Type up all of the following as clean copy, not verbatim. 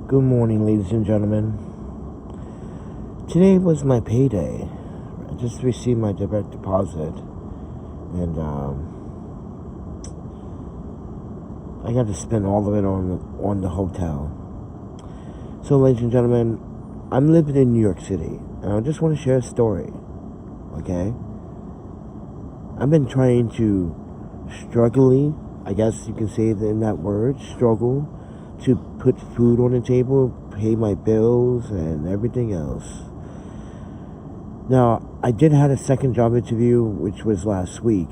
Good morning, ladies and gentlemen. Today was my payday. I just received my direct deposit, and I got to spend all of it on the hotel. So, ladies and gentlemen, I'm living in New York City, and I just want to share a story. Okay, I've been trying to I guess you can say in that word, struggle, to put food on the table, pay my bills, and everything else. Now, I did have a second job interview, which was last week,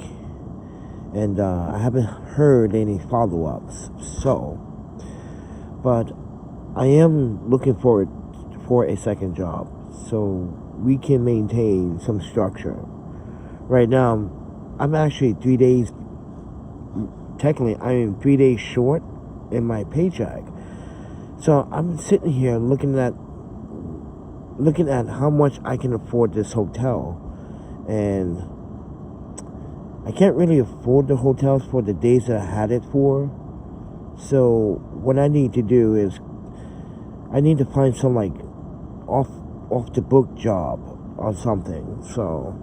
and I haven't heard any follow-ups. But I am looking forward for a second job, so we can maintain some structure. Right now, I'm actually 3 days. Technically, I am 3 days short in my paycheck. So I'm sitting here looking at how much I can afford this hotel, and I can't really afford the hotels for the days that I had it for. So what I need to do is I need to find some like off the book job or something. So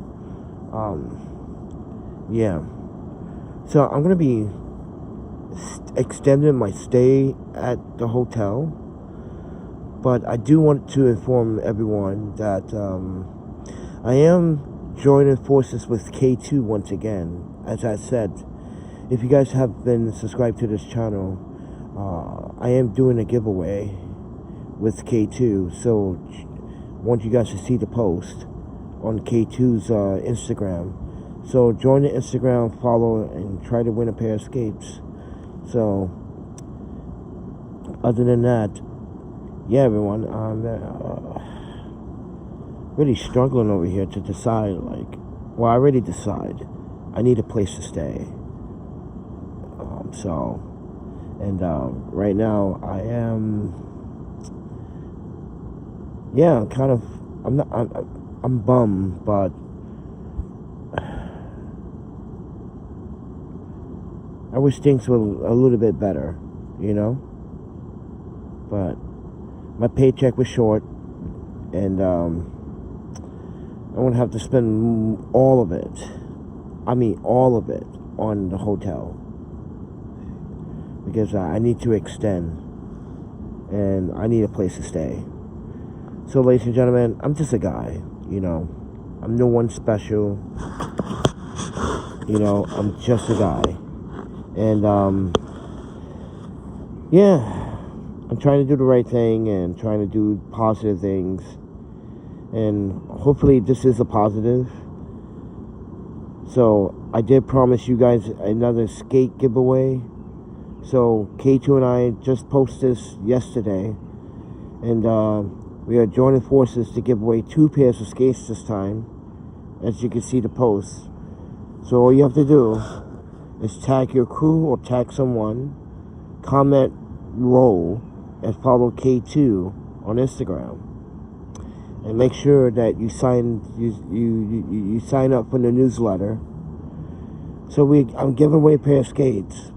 yeah. So I'm gonna be extending my stay at the hotel, but I do want to inform everyone that I am joining forces with K2 once again. As I said, if you guys have been subscribed to this channel, I am doing a giveaway with K2, so I want you guys to see the post on K2's Instagram. So join the Instagram, follow, and try to win a pair of skates. So, other than that, yeah, everyone, I'm really struggling over here to decide, I already decide I need a place to stay. Right now, I am, I'm bummed, but I wish things were a little bit better, you know? But my paycheck was short, and I'm going to have to spend all of it on the hotel, because I need to extend, and I need a place to stay. So, ladies and gentlemen, I'm just a guy, you know? I'm no one special, you know? I'm just a guy. And, yeah, I'm trying to do the right thing and trying to do positive things. And hopefully this is a positive. So, I did promise you guys another skate giveaway. So, K2 and I just posted this yesterday. And, we are joining forces to give away 2 pairs of skates this time. As you can see the post. So, all you have to do is tag your crew or tag someone, comment, roll, and follow K2 on Instagram. And make sure that you sign up for the newsletter. So I'm giving away a pair of skates.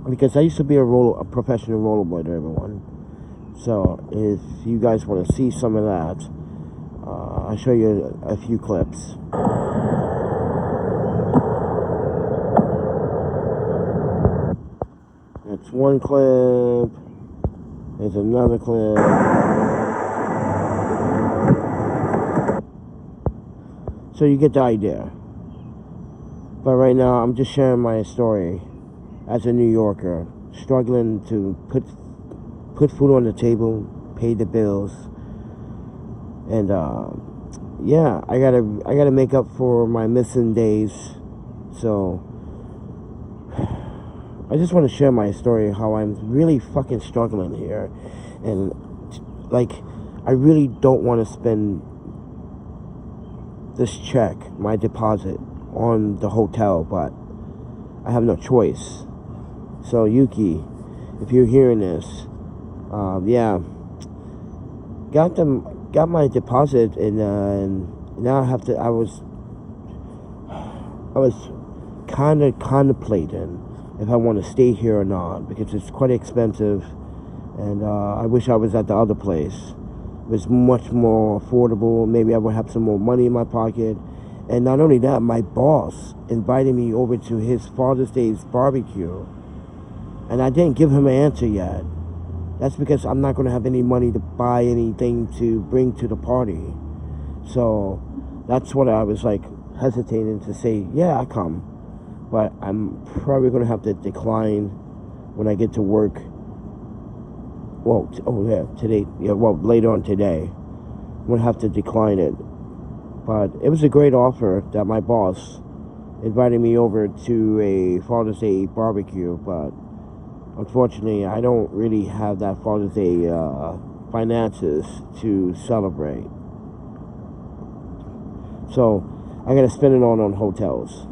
Because I used to be a professional rollerblader, everyone. So if you guys want to see some of that, I'll show you a few clips. That's one clip. There's another clip. So you get the idea. But right now, I'm just sharing my story as a New Yorker, struggling to put food on the table, pay the bills, and yeah, I gotta make up for my missing days. So I just want to share my story, how I'm really fucking struggling here. And, I really don't want to spend this check, my deposit, on the hotel, but I have no choice. So, Yuki, if you're hearing this, yeah, got my deposit, and now I was kind of contemplating if I want to stay here or not, because it's quite expensive, And I wish I was at the other place. It was much more affordable. Maybe I would have some more money in my pocket. And not only that, my boss invited me over to his Father's Day's barbecue. And I didn't give him an answer yet. That's because I'm not going to have any money to buy anything to bring to the party. So that's what I was like hesitating to say, yeah, I'll come. But I'm probably going to have to decline when I get to work. Well, today. Yeah, well, later on today. I'm going to have to decline it. But it was a great offer that my boss invited me over to a Father's Day barbecue. But unfortunately, I don't really have that Father's Day finances to celebrate. So I got to spend it on hotels.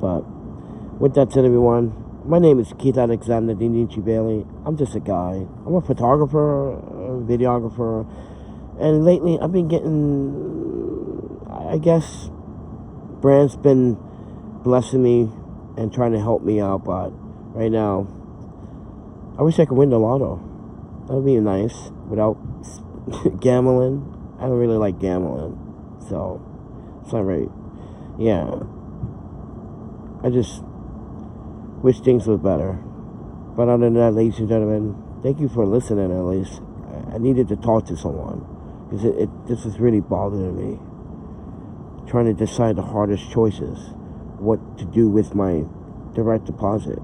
But with that said, everyone, my name is Keith Alexander Dinichi Bailey. I'm just a guy. I'm a photographer, a videographer, and lately I've been getting, I guess, brands been blessing me and trying to help me out. But right now, I wish I could win the lotto. That would be nice without gambling. I don't really like gambling, so it's not right. Yeah. I just wish things were better. But other than that, ladies and gentlemen, thank you for listening at least. I needed to talk to someone because this is really bothering me. Trying to decide the hardest choices. What to do with my direct deposit.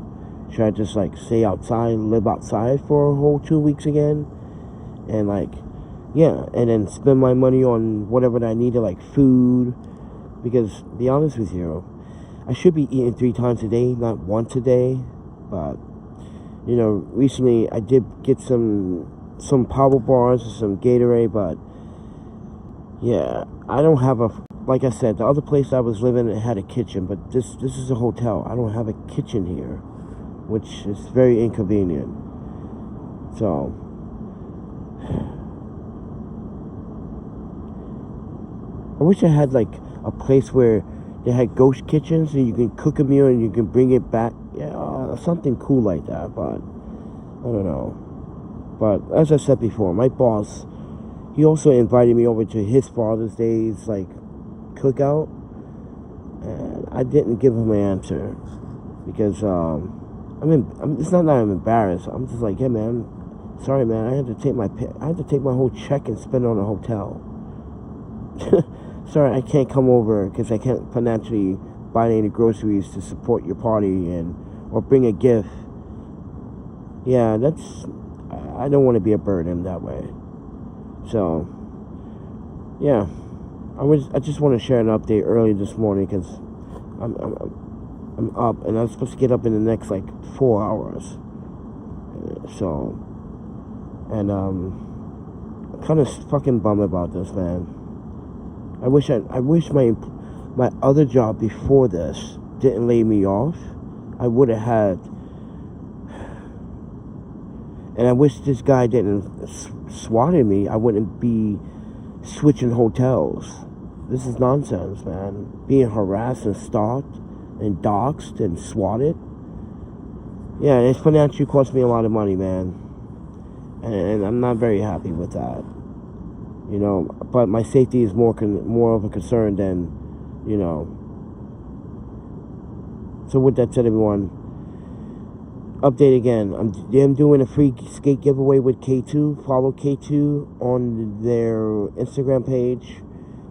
Should I just like stay outside, live outside for a whole 2 weeks again? And like, yeah, and then spend my money on whatever that I needed, like food. Because, to be honest with you, I should be eating 3 times a day, not once a day. But, you know, recently I did get some power bars and some Gatorade, but yeah, I don't have like I said, the other place I was living, it had a kitchen, but this is a hotel. I don't have a kitchen here, which is very inconvenient. So, I wish I had like a place where they had ghost kitchens and you can cook a meal and you can bring it back. Yeah, something cool like that, but I don't know. But as I said before, my boss, he also invited me over to his Father's Day's like cookout, and I didn't give him an answer because it's not that I'm embarrassed. I'm just like, yeah, man, sorry, man, I had to take my whole check and spend it on a hotel. Sorry, I can't come over because I can't financially buy any groceries to support your party or bring a gift. Yeah, I don't want to be a burden that way. So, yeah, I just want to share an update early this morning because I'm up and I'm supposed to get up in the next like 4 hours. So, and I'm kind of fucking bummed about this, man. I wish my other job before this didn't lay me off. I would have had, and I wish this guy didn't swatted me. I wouldn't be switching hotels. This is nonsense, man. Being harassed and stalked and doxxed and swatted. Yeah, it's financially cost me a lot of money, man. And I'm not very happy with that. You know, but my safety is more of a concern than, you know. So with that said, everyone, update again. I'm doing a free skate giveaway with K2. Follow K2 on their Instagram page.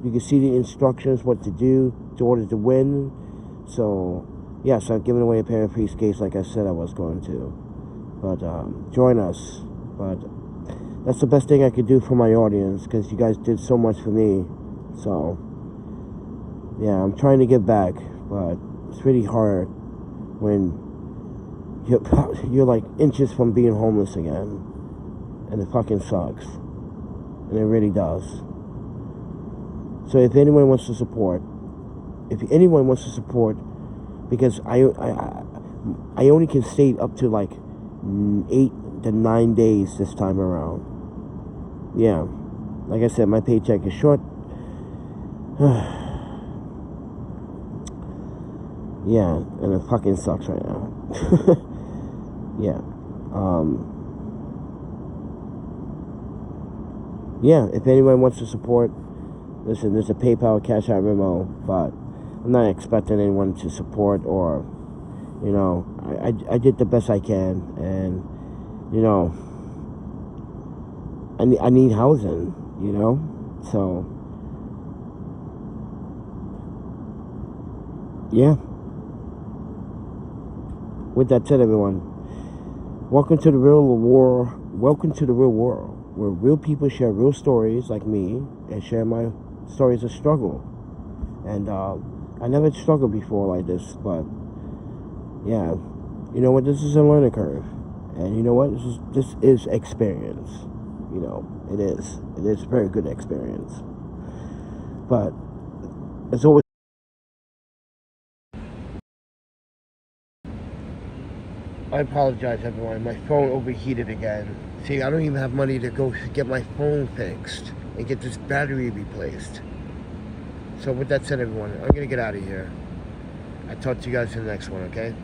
You can see the instructions, what to do in order to win. So, yes, I'm giving away a pair of free skates like I said I was going to. But join us. But that's the best thing I could do for my audience because you guys did so much for me. So, yeah, I'm trying to give back, but it's really hard when you're like inches from being homeless again. And it fucking sucks. And it really does. So if anyone wants to support, because I only can stay up to like 8 to 9 days this time around. Yeah, like I said, my paycheck is short. Yeah, and it fucking sucks right now. Yeah. yeah, if anyone wants to support, listen, there's a PayPal, Cash App, Venmo, but I'm not expecting anyone to support or, you know, I did the best I can, and, you know, I need housing, you know, so, yeah. With that said, everyone, welcome to the real world. Welcome to the real world, where real people share real stories like me and share my stories of struggle. And I never struggled before like this, but yeah, you know what? This is a learning curve, and you know what? This is experience. You know, it is. It is very good experience. But it's always. I apologize, everyone. My phone overheated again. See, I don't even have money to go get my phone fixed and get this battery replaced. So with that said, everyone, I'm going to get out of here. I'll talk to you guys in the next one, okay?